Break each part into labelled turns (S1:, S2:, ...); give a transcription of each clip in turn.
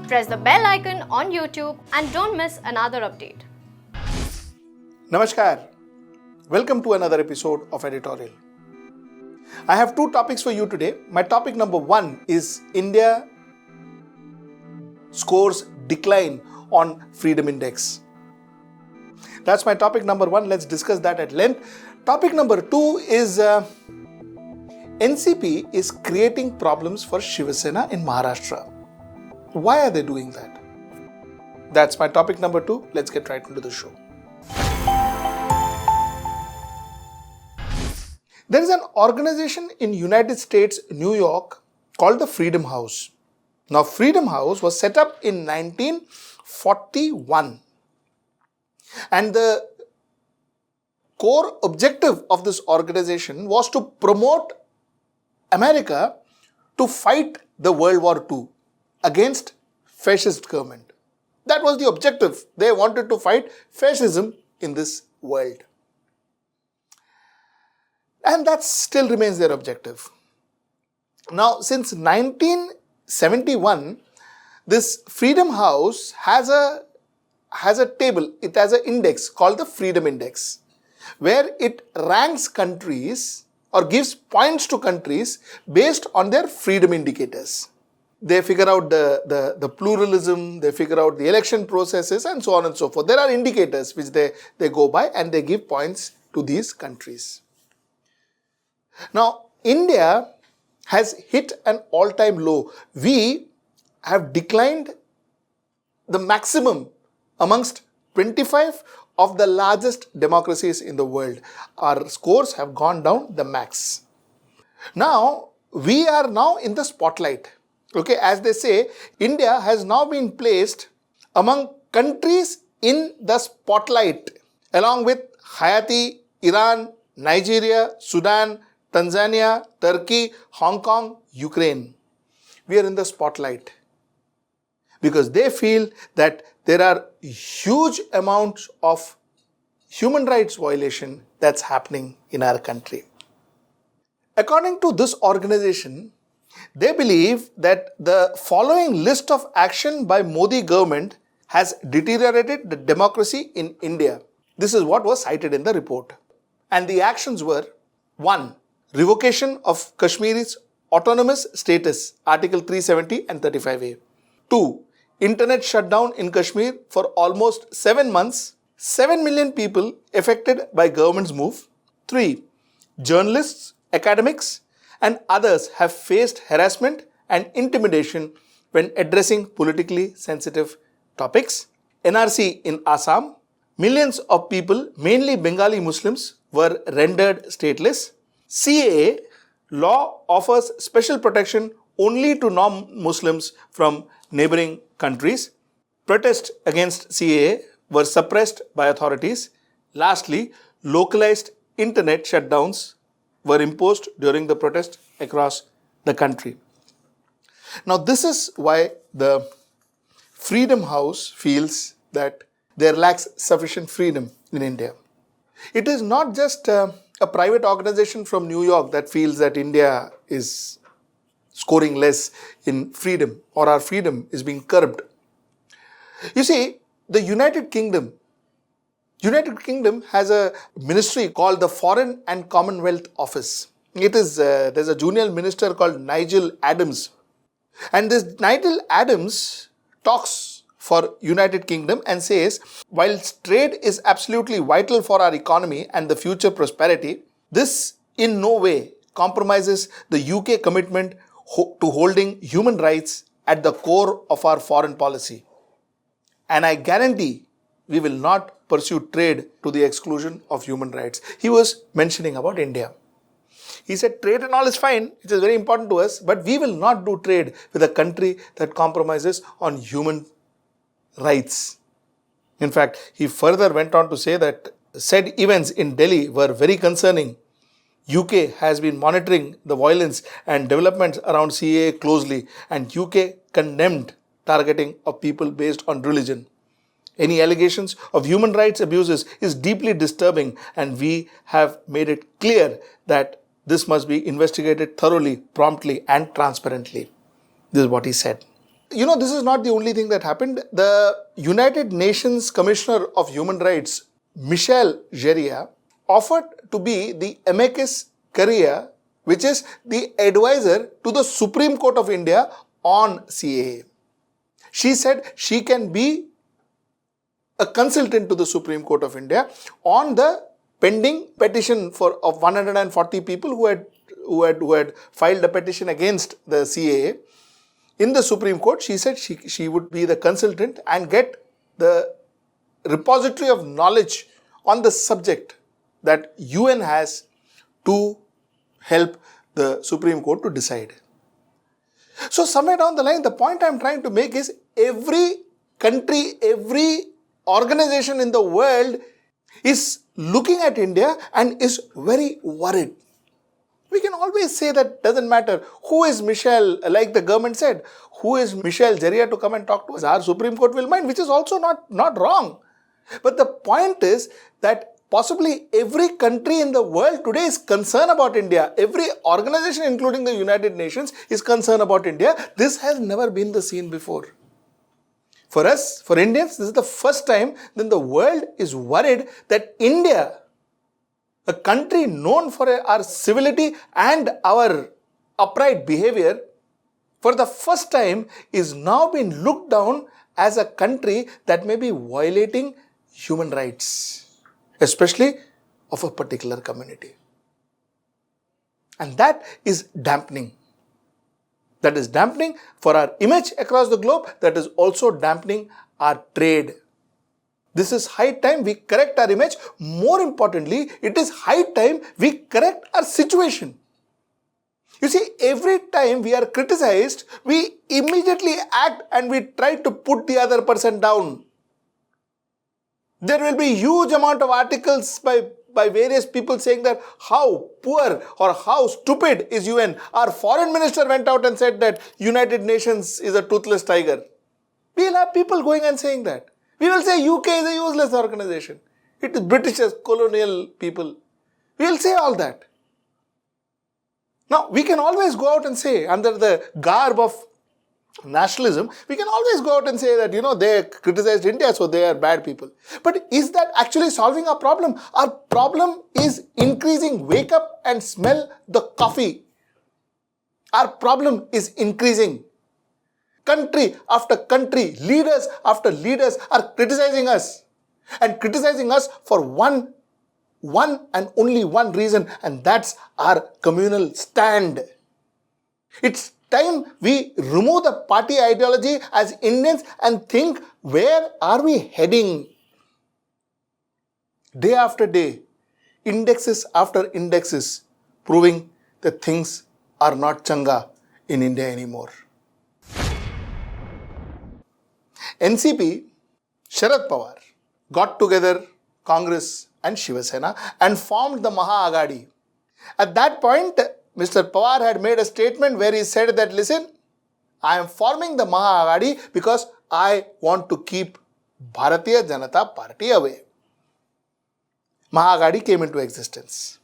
S1: Press the bell icon on YouTube and don't miss another update.
S2: Namaskar. Welcome to another episode of Editorial. I have two topics for you today. My topic number one is India scores decline on Freedom Index. That's my topic number one. Let's discuss that at length. Topic number two is NCP is creating problems for Shiv Sena in Maharashtra. Why are they doing that? That's my topic number two. Let's get right into the show. There is an organization in United States, New York, called the Freedom House. Now, Freedom House was set up in 1941. And the core objective of this organization was to promote America to fight the World War II against fascist government. That was the objective. They wanted to fight fascism in this world. And that still remains their objective. Now, since 1971, this Freedom House has a table, it has an index called the Freedom Index, where it ranks countries or gives points to countries based on their freedom indicators. They figure out the pluralism, they figure out the election processes and so on and so forth. There are indicators which they go by and they give points to these countries. Now, India has hit an all-time low. We have declined the maximum amongst 25 of the largest democracies in the world. Our scores have gone down the max. Now, we are now in the spotlight. Okay, as they say, India has now been placed among countries in the spotlight, along with Haiti, Iran, Nigeria, Sudan, Tanzania, Turkey, Hong Kong, Ukraine. We are in the spotlight because they feel that there are huge amounts of human rights violation that's happening in our country. According to this organization, they believe that the following list of action by Modi government has deteriorated the democracy in India. This is what was cited in the report. And the actions were: 1. Revocation of Kashmir's autonomous status, Article 370 and 35A. 2. Internet shutdown in Kashmir for almost 7 months. 7 million people affected by government's move. 3. Journalists, academics, and others have faced harassment and intimidation when addressing politically sensitive topics. NRC in Assam. Millions of people, mainly Bengali Muslims, were rendered stateless. CAA law offers special protection only to non-Muslims from neighboring countries. Protests against CAA were suppressed by authorities. Lastly, localized internet shutdowns were imposed during the protest across the country. Now, this is why the Freedom House feels that there lacks sufficient freedom in India. It is not just a private organization from New York that feels that India is scoring less in freedom or our freedom is being curbed. You see, the United Kingdom has a ministry called the Foreign and Commonwealth Office. There's a junior minister called Nigel Adams. And this Nigel Adams talks for United Kingdom and says, while trade is absolutely vital for our economy and the future prosperity, this in no way compromises the UK commitment to holding human rights at the core of our foreign policy. And I guarantee we will not pursue trade to the exclusion of human rights. He was mentioning about India. He said trade and all is fine, it is very important to us, but we will not do trade with a country that compromises on human rights. In fact, he further went on to say that said events in Delhi were very concerning. UK has been monitoring the violence and developments around CAA closely, and UK condemned targeting of people based on religion. Any allegations of human rights abuses is deeply disturbing, and we have made it clear that this must be investigated thoroughly, promptly and transparently. This is what he said. this is not the only thing that happened. The United Nations Commissioner of Human Rights, Michel Geria, offered to be the amicus curiae, which is the advisor to the Supreme Court of India on CAA. She said she can be a consultant to the Supreme Court of India on the pending petition of 140 people who had filed a petition against the CAA. In the Supreme Court, she said she would be the consultant and get the repository of knowledge on the subject that UN has to help the Supreme Court to decide. So somewhere down the line, the point I'm trying to make is every country, every organization in the world is looking at India and is very worried. We can always say that doesn't matter. Who is Michel, like the government said, who is Michel Geria to come and talk to us? Our Supreme Court will mind, which is also not wrong. But the point is that possibly every country in the world today is concerned about India. Every organization, including the United Nations, is concerned about India. This has never been the scene before. For us, for Indians, this is the first time that the world is worried that India, a country known for our civility and our upright behavior, for the first time is now being looked down as a country that may be violating human rights, especially of a particular community. And that is dampening. That is dampening for our image across the globe. That is also dampening our trade. This is high time we correct our image. More importantly, it is high time we correct our situation. You see, every time we are criticized, we immediately act and we try to put the other person down. There will be huge amount of articles by various people saying that how poor or how stupid is UN. Our foreign minister went out and said that United Nations is a toothless tiger. We will have people going and saying that. We will say UK is a useless organization. It is British colonial people. We will say all that. Now, we can always go out and say, under the garb of nationalism, we can always go out and say that, they criticized India, so they are bad people. But is that actually solving our problem? Our problem is increasing. Wake up and smell the coffee. Our problem is increasing. Country after country, leaders after leaders are criticizing us. And criticizing us for one and only one reason, and that's our communal stand. It's time we remove the party ideology as Indians and think, where are we heading? Day after day, indexes after indexes, proving that things are not changa in India anymore. NCP, Sharad Pawar, got together Congress and Shiva Sena and formed the Maha Agadi. At that point, Mr. Pawar had made a statement where he said that, listen, I am forming the Maha Agadi because I want to keep Bharatiya Janata Party away. Maha Agadi came into existence.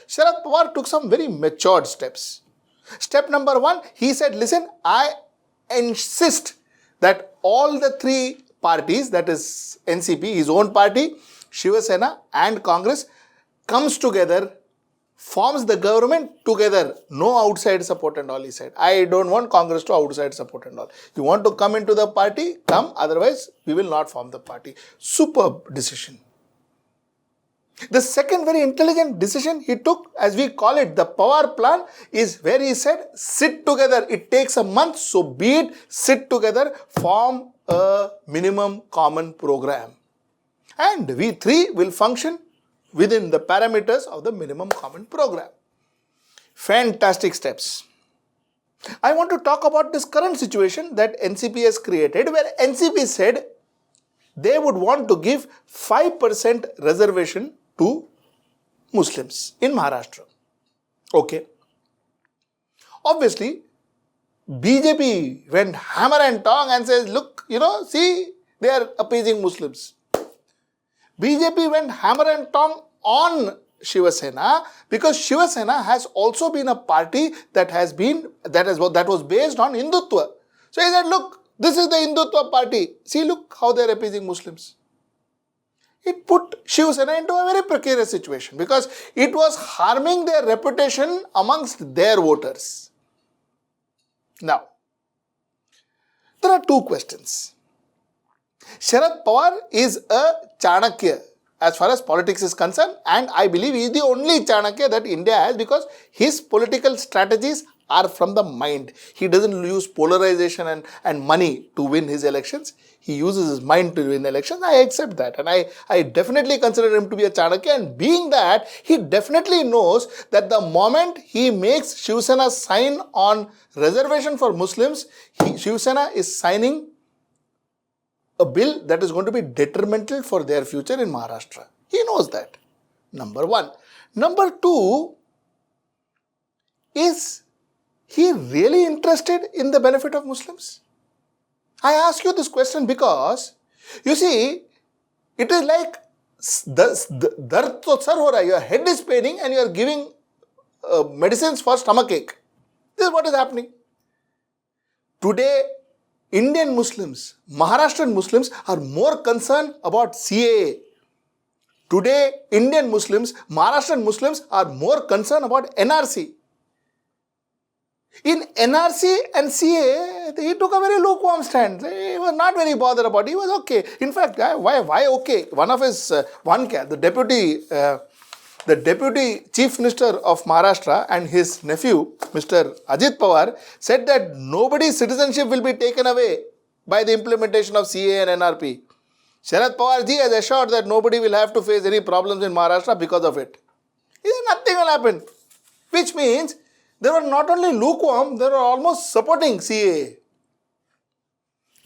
S2: Sharad Pawar took some very matured steps. Step number 1, he said, listen, I insist that all the three parties, that is NCP, his own party, Shiva Sena and Congress, comes together, forms the government together. No outside support and all, he said. I don't want Congress to outside support and all. You want to come into the party? Come, otherwise we will not form the party. Superb decision. The second very intelligent decision he took, as we call it, the Pawar plan, is where he said, sit together. It takes a month, so be it, sit together, form a minimum common program. And we three will function within the parameters of the minimum common program. Fantastic steps. I want to talk about this current situation that NCP has created, where NCP said they would want to give 5% reservation to Muslims in Maharashtra. Okay. Obviously, BJP went hammer and tong and says, look, see, they are appeasing Muslims. BJP went hammer and tong on Shiva Sena because Shiva Sena has also been a party that was based on Hindutva. So he said, look, This is the Hindutva party. See, look how they are appeasing Muslims. It put Shiv Sena into a very precarious situation because it was harming their reputation amongst their voters. Now, there are two questions. Sharad Pawar is a Chanakya as far as politics is concerned, and I believe he is the only Chanakya that India has because his political strategies are from the mind. He doesn't use polarization and money to win his elections. He uses his mind to win elections. I accept that, and I definitely consider him to be a Chanakya, and being that, he definitely knows that the moment he makes Shiv Sena sign on reservation for Muslims, Shiv Sena is signing a bill that is going to be detrimental for their future in Maharashtra. He knows that. Number one. Number two, is he really interested in the benefit of Muslims? I ask you this question because, you see, it is like dard to sar ho raha hai. Your head is paining and you are giving medicines for stomachache. This is what is happening. Today, Indian Muslims, Maharashtrian Muslims are more concerned about CAA. Today, Indian Muslims, Maharashtrian Muslims are more concerned about NRC. In NRC and CA, he took a very lukewarm stand. He was not very bothered about it. He was okay. In fact, why okay? One of his, the deputy chief minister of Maharashtra and his nephew, Mr. Ajit Pawar, said that nobody's citizenship will be taken away by the implementation of CA and NRP. Sharad Pawar ji has assured that nobody will have to face any problems in Maharashtra because of it. He said nothing will happen. Which means they were not only lukewarm, they were almost supporting CAA.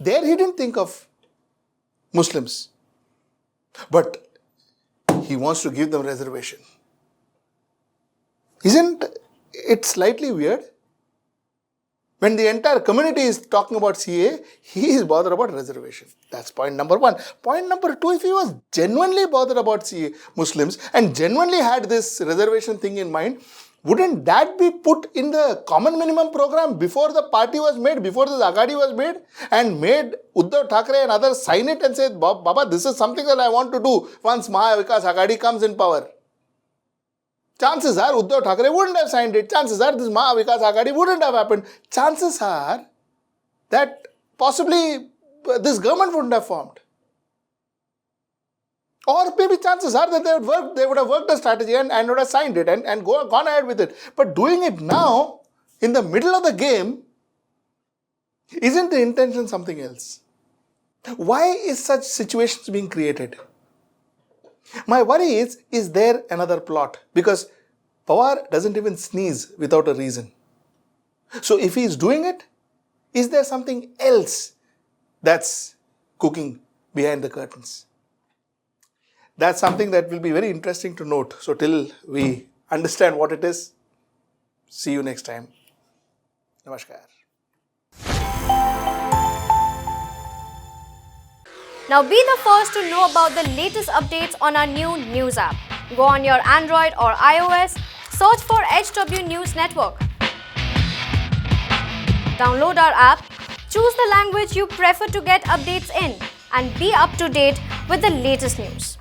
S2: There he didn't think of Muslims. But he wants to give them reservation. Isn't it slightly weird? When the entire community is talking about CA, he is bothered about reservation. That's point number one. Point number two, if he was genuinely bothered about CA Muslims and genuinely had this reservation thing in mind, wouldn't that be put in the common minimum program before the party was made, before this Aghadi was made, and made Uddhav Thackeray and others sign it and say, Baba, this is something that I want to do once Maha Vikas Aghadi comes in power. Chances are Uddhav Thackeray wouldn't have signed it. Chances are this Maha Vikas Aghadi wouldn't have happened. Chances are that possibly this government wouldn't have formed. Or maybe chances are that they would have worked a strategy and would have signed it and gone ahead with it. But doing it now, in the middle of the game, isn't the intention something else? Why is such situations being created? My worry is there another plot? Because Pawar doesn't even sneeze without a reason. So if he is doing it, is there something else that's cooking behind the curtains? That's something that will be very interesting to note. So till we understand what it is, see you next time. Namaskar.
S1: Now be the first to know about the latest updates on our new news app. Go on your Android or iOS, search for HW News Network. Download our app, choose the language you prefer to get updates in, and be up to date with the latest news.